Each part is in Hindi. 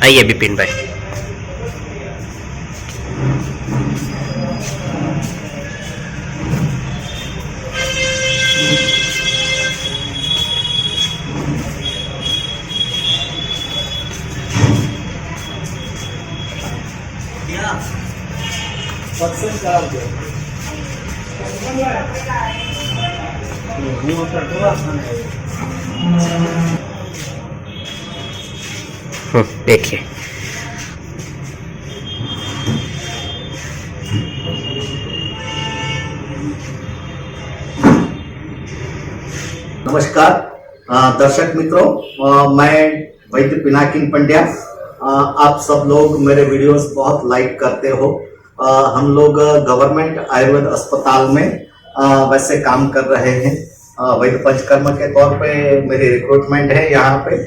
आइए विपिन भाई। देखिए नमस्कार दर्शक मित्रों, मैं वैद्य पिनाकिन पंड्या। आप सब लोग मेरे वीडियोस बहुत लाइक करते हो। हम लोग गवर्नमेंट आयुर्वेद अस्पताल में वैसे काम कर रहे हैं। वैद्य पंचकर्म के तौर पे मेरी रिक्रूटमेंट है यहाँ पे।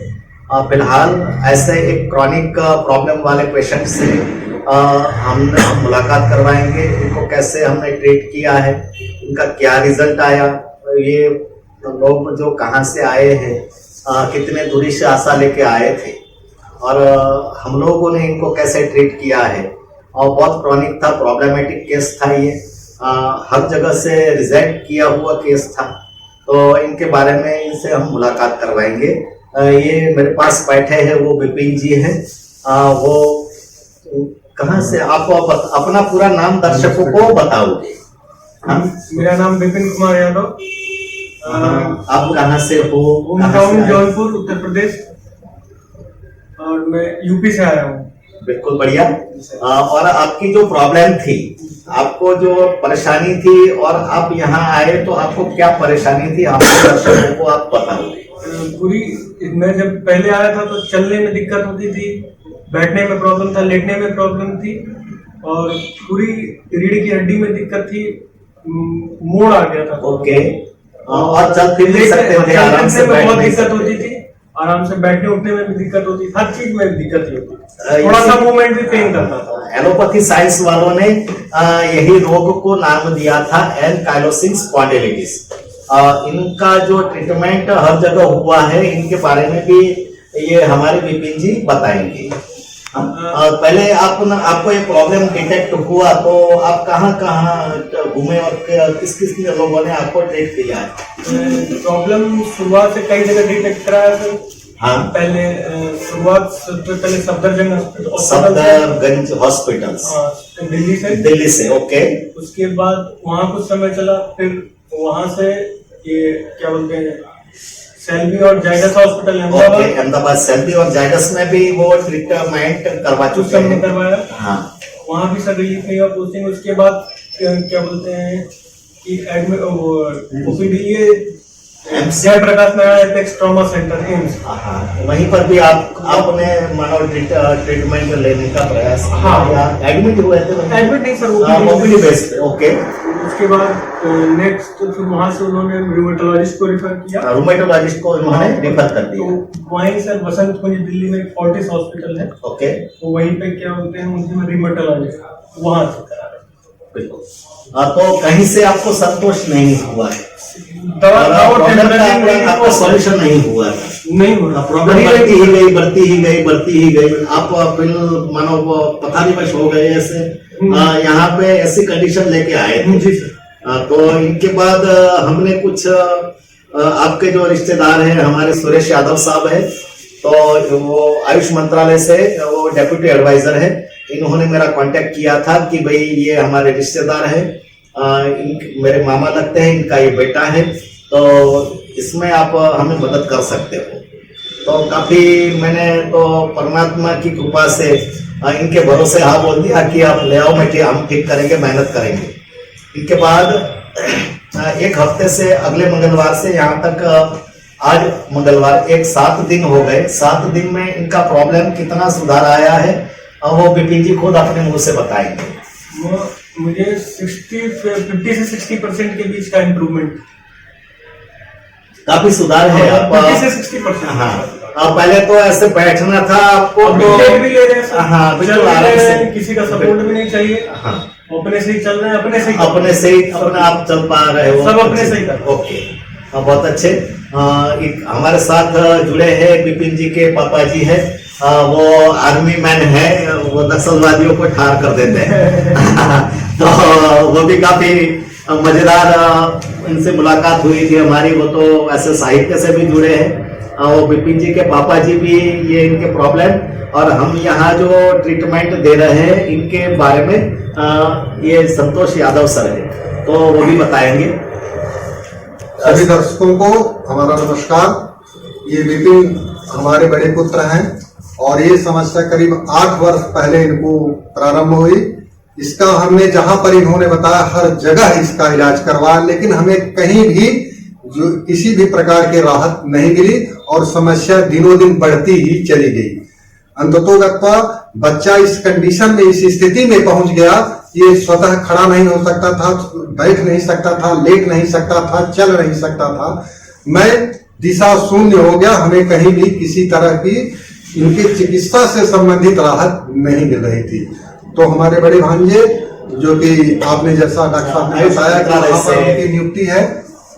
फिलहाल ऐसे एक क्रॉनिक प्रॉब्लम वाले पेशेंट से हम मुलाकात करवाएंगे। इनको कैसे हमने ट्रीट किया है, इनका क्या रिजल्ट आया, ये लोग जो कहाँ से आए हैं, कितने दूरी से आशा लेके आए थे और हम लोगों ने इनको कैसे ट्रीट किया है। और बहुत क्रॉनिक था, प्रॉब्लमेटिक केस था ये, हर जगह से रिजेक्ट किया हुआ केस था। तो इनके बारे में इनसे हम मुलाकात करवाएंगे। ये मेरे पास बैठे हैं वो विपिन जी हैं। वो कहाँ से, आप अपना पूरा नाम दर्शकों को बताओगे? मेरा नाम विपिन कुमार यादव। आप कहाँ से हो? जौनपुर उत्तर प्रदेश और मैं यूपी से आया हूँ। बिल्कुल बढ़िया। और आपकी जो प्रॉब्लम थी, आपको जो परेशानी थी और आप यहाँ आए तो आपको क्या परेशानी थी, आपके दर्शकों को आप बताओगे? पूरी, मैं जब पहले आया था तो चलने में दिक्कत होती थी, बैठने में प्रॉब्लम था, लेटने में प्रॉब्लम थी और पूरी रीढ़ की हड्डी में दिक्कत थी, मोड़ आ गया था। ओके। और चल फिर नहीं सकते थे, आराम से बहुत दिक्कत होती थी, आराम से बैठने उठने में भी दिक्कत होती थी, हर चीज में दिक्कत होती थी, थोड़ा सा मूवमेंट भी पेन करता था। एलोपैथी साइंस वालों ने यही रोग को नाम दिया था एनकाइलोसिंग स्पॉन्डिलिटिस। इनका जो ट्रीटमेंट हर जगह हुआ है, इनके बारे में भी ये हमारे विपिन जी बताएंगे। पहले आपको ये प्रॉब्लम डिटेक्ट हुआ तो आप कहाँ घूमे और किस किस लोगों ने आपको ट्रीट किया है? प्रॉब्लम शुरुआत से कई जगह डिटेक्ट कराया सर। हाँ, पहले शुरुआत सबसे पहले सफदरगंज हॉस्पिटल दिल्ली से। ओके। उसके बाद वहाँ कुछ समय चला, फिर वहाँ से ये क्या बोलते हैं, सेल्वी और जाइडस हॉस्पिटल अहमदाबाद। सेल्वी और जाइडस में भी वो ट्रीटमेंट करवा चुके हैं, करवाया। हाँ, वहाँ भी सब रिलीफ नहीं हुआ पोस्टिंग। उसके बाद क्या बोलते हैं कि OPD Jayaprakash Narayan apex trauma centre AIIMS, वहीं पर भी आपने मानो ट्रीटमेंट लेने का प्रयास किया? हाँ, एडमिट हुए थे? एडमिट नहीं सर, ओपीडी बेस्ड। ओके। उसके बाद नेक्स्ट फिर वहाँ से उन्होंने रूमेटोलॉजिस्ट को रेफर किया। रूमेटोलॉजिस्ट को उन्होंने रेफर कर दिया। तो वहीं सर वसंत कुंज दिल्ली में फोर्टिस हॉस्पिटल है। ओके। तो वहीं पे क्या बोलते हैं, उनसे रूमेटोलॉजिस्ट वहाँ से करा रहे। बिल्कुल। तो कहीं से आपको संतोष नहीं हुआ है, आपका सॉल्यूशन नहीं हुआ है? नहीं हुआ, प्रॉब्लम बढ़ती ही गई। आप मानो पथारीवश हो गए ऐसे, यहाँ पे ऐसी कंडीशन लेके आए थे। जी सर। तो इनके बाद हमने कुछ आपके जो रिश्तेदार हैं, हमारे सुरेश यादव साहब है, तो वो आयुष मंत्रालय से वो डेप्यूटी एडवाइजर है। इन्होंने मेरा कांटेक्ट किया था कि भाई ये हमारे रिश्तेदार है, मेरे मामा लगते हैं, इनका ये बेटा है, तो इसमें आप हमें मदद कर सकते हो। तो काफी मैंने तो परमात्मा की कृपा से इनके भरोसे हाँ बोल दिया कि आप ले आओ, मैं हम ठीक करेंगे, मेहनत करेंगे। इनके बाद एक हफ्ते से, अगले मंगलवार से यहाँ तक, आज मंगलवार, 7 दिन हो गए। 7 दिन में इनका प्रॉब्लम कितना सुधार आया है वो विपिन जी खुद अपने मुंह से बताएंगे। मुझे 50 से 60% के बीच का इम्प्रूवमेंट, काफी सुधार है। 50 से 60%। हाँ, पहले तो ऐसे बैठना था आपको और तो ब्रेक भी ले रहे हैं सर। हाँ चल बिल्कुल भी आराम रहे से हैं, किसी का सपोर्ट भी नहीं चाहिए। हाँ अपने से ही चल रहे हैं, अपने से ही अपने आप चल पा रहे हो सब अपने से ही कर। ओके बहुत अच्छे। एक हमारे साथ जुड़े हैं विपिन जी के पापा जी है, वो आर्मी मैन है, वो नक्सलवादियों को ठार कर देते हैं तो वो भी काफी मजेदार इनसे मुलाकात हुई थी हमारी। वो तो ऐसे साहित्य से भी जुड़े हैं। वो विपिन जी के पापा जी भी ये इनके प्रॉब्लम और हम यहाँ जो ट्रीटमेंट दे रहे हैं इनके बारे में ये संतोष यादव सर है, तो वो भी बताएंगे। सभी दर्शकों को हमारा नमस्कार। ये विपिन हमारे बड़े पुत्र हैं और ये समस्या करीब 8 वर्ष पहले इनको प्रारंभ हुई। इसका हमने जहां पर इन्होंने बताया हर जगह इसका इलाज करवाया, लेकिन हमें कहीं भी जो किसी भी प्रकार की राहत नहीं मिली और समस्या दिनों दिन बढ़ती ही चली गई। अंततोगत्वा बच्चा इस कंडीशन में, इस स्थिति में पहुंच गया, ये स्वतः खड़ा नहीं हो सकता था, बैठ नहीं सकता था, लेट नहीं सकता था, चल नहीं सकता था। मैं दिशा शून्य हो गया। हमें कहीं भी किसी तरह की इनकी चिकित्सा से संबंधित राहत नहीं मिल रही थी। तो हमारे बड़े भांजे, जो कि आपने जैसा डॉक्टर साहब ने बताया कि वहाँ पर उनकी नियुक्ति है,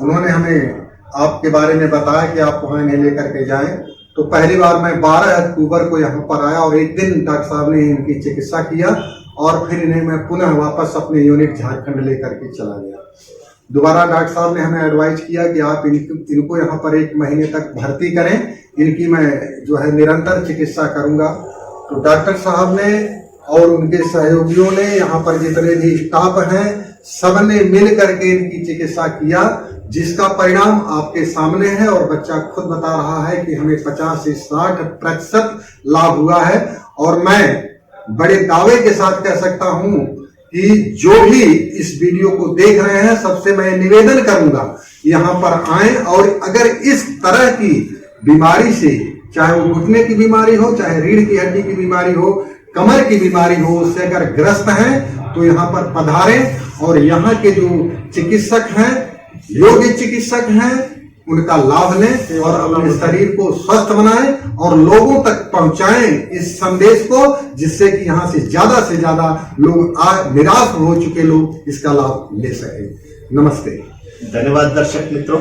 उन्होंने हमें आपके बारे में बताया कि आप वहाँ इन्हें लेकर के जाएं। तो पहली बार मैं 12 अक्टूबर को यहाँ पर आया और एक दिन डॉक्टर साहब ने इनकी चिकित्सा किया और फिर इन्हें मैं पुनः वापस अपने यूनिट झारखंड लेकर के चला गया। दोबारा डॉक्टर साहब ने हमें एडवाइस किया कि आप इनको यहाँ पर 1 महीने तक भर्ती करें, इनकी मैं जो है निरंतर चिकित्सा करूंगा। तो डॉक्टर साहब ने और उनके सहयोगियों ने, यहाँ पर जितने भी स्टाफ हैं, सबने मिल करके इनकी चिकित्सा किया, जिसका परिणाम आपके सामने है और बच्चा खुद बता रहा है कि हमें 50 से 60% लाभ हुआ है। और मैं बड़े दावे के साथ कह सकता हूं कि जो भी इस वीडियो को देख रहे हैं, सबसे मैं निवेदन करूंगा यहाँ पर आएं और अगर इस तरह की बीमारी से, चाहे वो घुटने की बीमारी हो, चाहे रीढ़ की हड्डी की बीमारी हो, कमर की बीमारी हो, उससे अगर ग्रस्त हैं तो यहाँ पर पधारें और यहाँ के जो चिकित्सक हैं, योग्य चिकित्सक हैं, उनका लाभ लें और अपने शरीर को स्वस्थ बनाएं और लोगों तक पहुंचाएं इस संदेश को, जिससे कि यहाँ से ज्यादा लोग निराश हो चुके लोग इसका लाभ ले सकें। नमस्ते, धन्यवाद दर्शक मित्रों।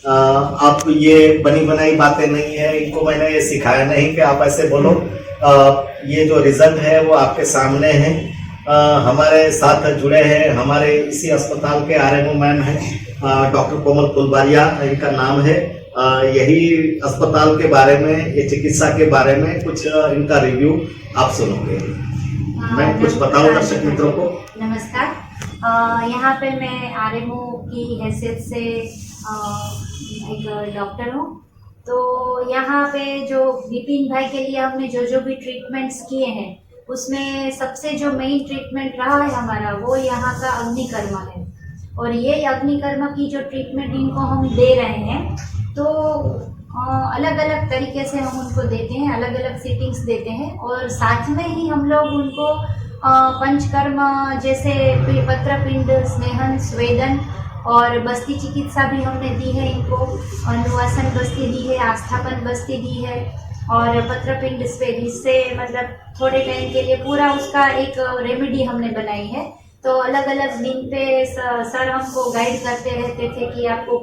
आप ये बनी बनाई बातें नहीं है, इनको मैंने ये सिखाया नहीं कि आप ऐसे बोलो। ये जो रिजल्ट है वो आपके सामने है। हमारे साथ जुड़े हैं, हमारे इसी अस्पताल के आरएमओ मैम हैं, डॉक्टर कोमल कुलबारिया इनका नाम है। यही अस्पताल के बारे में, ये चिकित्सा के बारे में कुछ इनका रिव्यू आप सुनोगे। मैं कुछ बताऊं दर्शक मित्रों को। नमस्कार। यहाँ पे मैं आरएमओ की हैसियत से एक डॉक्टर हूँ। तो यहाँ पे जो विपिन भाई के लिए हमने जो भी ट्रीटमेंट्स किए हैं, उसमें सबसे जो मेन ट्रीटमेंट रहा है हमारा, वो यहाँ का अग्निकर्मा है। और ये अग्निकर्मा की जो ट्रीटमेंट इनको हम दे रहे हैं, तो अलग अलग तरीके से हम उनको देते हैं, अलग अलग सीटिंग्स देते हैं और साथ में ही हम लोग उनको पंचकर्म जैसे पत्रपिंड, स्नेहन, स्वेदन और बस्ती चिकित्सा भी हमने दी है इनको। अनुवासन बस्ती दी है, आस्थापन बस्ती दी है और पत्रपिंड इससे मतलब थोड़े टाइम के लिए पूरा उसका एक रेमेडी हमने बनाई है। तो अलग अलग दिन पे सर हमको गाइड करते रहते थे कि आपको,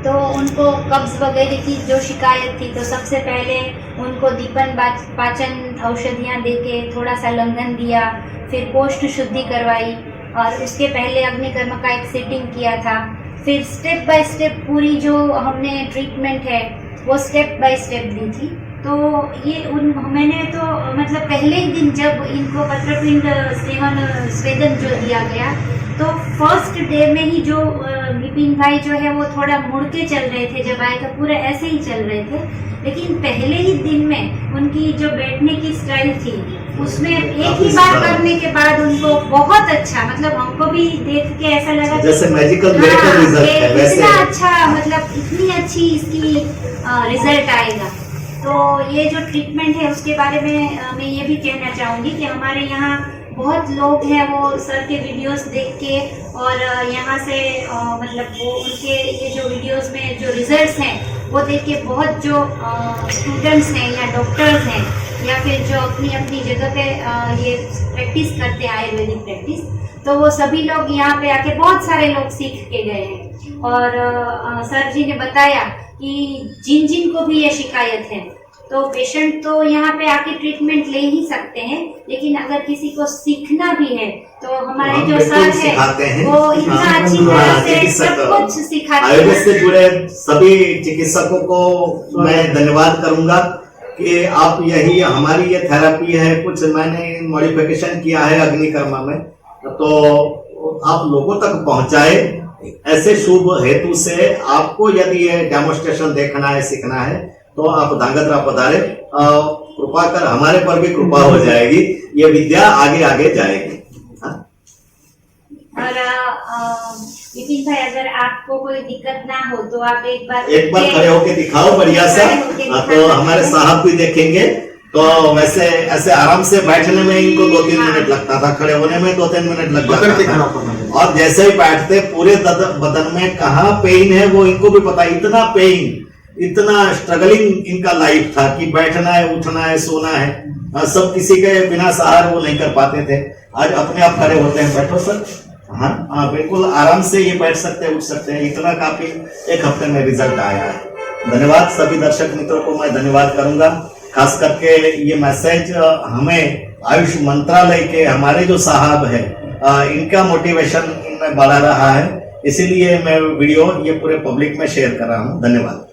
तो उनको कब्ज वगैरह की जो शिकायत थी, तो सबसे पहले उनको दीपन पाचन औषधियाँ देके थोड़ा सा लंघन दिया, फिर कोष्ठ शुद्धि करवाई और उसके पहले अग्निकर्म का एक सेटिंग किया था। फिर स्टेप बाय स्टेप पूरी जो हमने ट्रीटमेंट है वो स्टेप बाय स्टेप दी थी। तो ये मैंने तो मतलब पहले ही दिन जब इनको पत्रपिंड स्वेदन जो दिया गया, तो फर्स्ट डे में ही जो विपिन भाई जो है वो थोड़ा मुड़ के चल रहे थे, जब आए थे पूरे ऐसे ही चल रहे थे, लेकिन पहले ही दिन में उनकी जो बैठने की स्टाइल थी उसमें एक ही बार करने के बाद उनको बहुत अच्छा, मतलब हमको भी देख के ऐसा लगा जैसे मैजिकल मिरेकल रिजल्ट है वैसे इतना अच्छा, मतलब इतनी अच्छी इसकी रिजल्ट आएगा। तो ये जो ट्रीटमेंट है उसके बारे में मैं ये भी कहना चाहूँगी कि हमारे यहाँ बहुत लोग हैं वो सर के वीडियोस देख के और यहाँ से मतलब वो उनके ये जो वीडियोस में जो रिजल्ट्स हैं वो देख के बहुत जो स्टूडेंट्स हैं या डॉक्टर्स हैं या फिर जो अपनी अपनी जगह पे ये प्रैक्टिस करते हैं आयुर्वेदिक प्रैक्टिस, तो वो सभी लोग यहाँ पे आके बहुत सारे लोग सीख के गए हैं। और सर जी ने बताया कि जिन जिन को भी ये शिकायत है तो पेशेंट तो यहाँ पे आके ट्रीटमेंट ले ही सकते हैं, लेकिन अगर किसी को सीखना भी है तो हमारे हम जो बिल्कुल सर सिखाते है हैं। वो इतना हाँ, अच्छी तरह से चिकित्सक, सब कुछ सिखाते आयुर्वेद हैं। से जुड़े सभी चिकित्सकों को मैं धन्यवाद करूंगा कि आप यही हमारी ये थेरेपी है, कुछ मैंने मॉडिफिकेशन किया है अग्निकर्मा में, तो आप लोगों तक पहुंचाए। ऐसे शुभ हेतु से आपको यदि ये डेमोन्स्ट्रेशन देखना है, सीखना है, तो आप धांगध्रा पधारे। कृपा कर हमारे पर भी कृपा हो जाएगी, ये विद्या आगे आगे जाएगी। और विपिन भाई, अगर आपको कोई दिक्कत ना हो तो आप एक बार खड़े होके दिखाओ बढ़िया सा, तो हमारे साहब भी देखेंगे। तो वैसे ऐसे आराम से बैठने में इनको 2-3 मिनट लगता था, खड़े होने में 2-3 मिनट लग जाता था। और जैसे ही बैठते पूरे बदन में कहाँ पेन है वो इनको भी पता, इतना पेन, इतना स्ट्रगलिंग इनका लाइफ था कि बैठना है, उठना है, सोना है, सब किसी के बिना सहारे वो नहीं कर पाते थे। आज अपने आप खड़े होते हैं। बैठो सर। हाँ, बिल्कुल आराम से ये बैठ सकते हैं, उठ सकते हैं। इतना काफी 1 हफ्ते में रिजल्ट आया है। धन्यवाद सभी दर्शक मित्रों को मैं धन्यवाद करूंगा। खास करके ये मैसेज हमें आयुष मंत्रालय के हमारे जो साहब है इनका मोटिवेशन इनमें बढ़ा रहा है, इसीलिए मैं वीडियो ये पूरे पब्लिक में शेयर कर रहा हूँ। धन्यवाद।